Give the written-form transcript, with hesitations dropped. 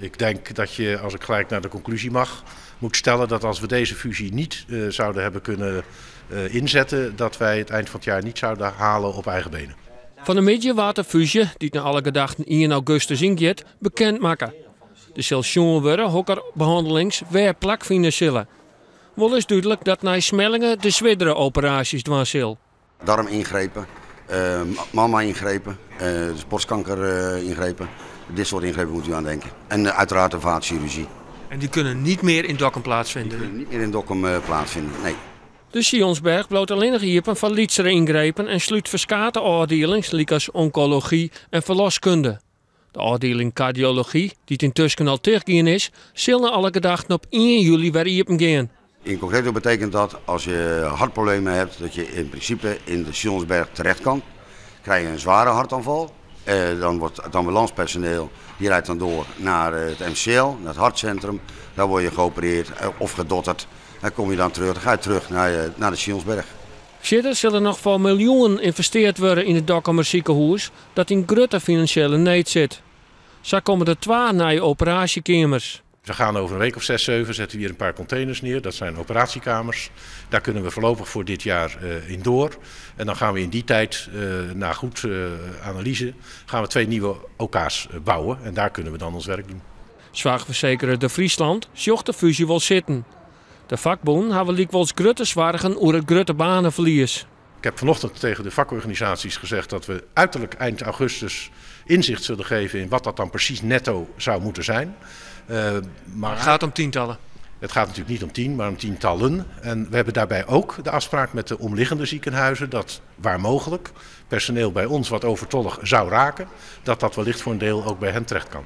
Ik denk dat je, als ik gelijk naar de conclusie mag, moet stellen dat als we deze fusie niet zouden hebben kunnen inzetten, dat wij het eind van het jaar niet zouden halen op eigen benen. Van de middenwaterfusie, die naar alle gedachten 1 augustus ingaat, bekend maken. De zal sjoen worden hokkerbehandelings weer plak vinden zullen. Wel is duidelijk dat na Smellingen de zwijdere operaties doen zal. Darmingrepen, mama-ingrepen, borstkanker-ingrepen. Dit soort ingrepen moet u aan denken. En uiteraard de vaatchirurgie. En die kunnen niet meer in Dokkum plaatsvinden? Die kunnen niet meer in Dokkum plaatsvinden, nee. De Sionsberg bloot alleen nog hierpen van lietsere ingrepen en sluit verskate afdelingen, als oncologie en verloskunde. De afdeling cardiologie, die het intussen al teruggegaan is, zullen alle gedachten op 1 juli weer open gaan. In concreto betekent dat als je hartproblemen hebt, dat je in principe in de Sionsberg terecht kan. Krijg je een zware hartaanval, dan wordt het ambulancepersoneel, die rijdt dan door naar het MCL, naar het hartcentrum. Daar word je geopereerd of gedotterd. Dan kom je dan terug, dan ga je terug naar de Sionsberg. Verder zullen nog voor miljoenen investeerd worden in het Dokkumer ziekenhuis dat in grote financiële nood zit. Zo komen er 2 nieuwe operatiekamers. We gaan over een week of 6, 7 zetten we hier een paar containers neer. Dat zijn operatiekamers. Daar kunnen we voorlopig voor dit jaar in door. En dan gaan we in die tijd, na goed analyse, gaan we 2 nieuwe OK's bouwen. En daar kunnen we dan ons werk doen. Zwaarverzekeraar De Friesland zocht de fusie wel zitten. De vakbonden hebben likwijls grote zwaargen over het grote banenverlies. Ik heb vanochtend tegen de vakorganisaties gezegd dat we uiterlijk eind augustus inzicht zullen geven in wat dat dan precies netto zou moeten zijn. Maar het gaat om tientallen. Het gaat natuurlijk niet om 10, maar om tientallen. En we hebben daarbij ook de afspraak met de omliggende ziekenhuizen dat waar mogelijk personeel bij ons wat overtollig zou raken, dat wellicht voor een deel ook bij hen terecht kan.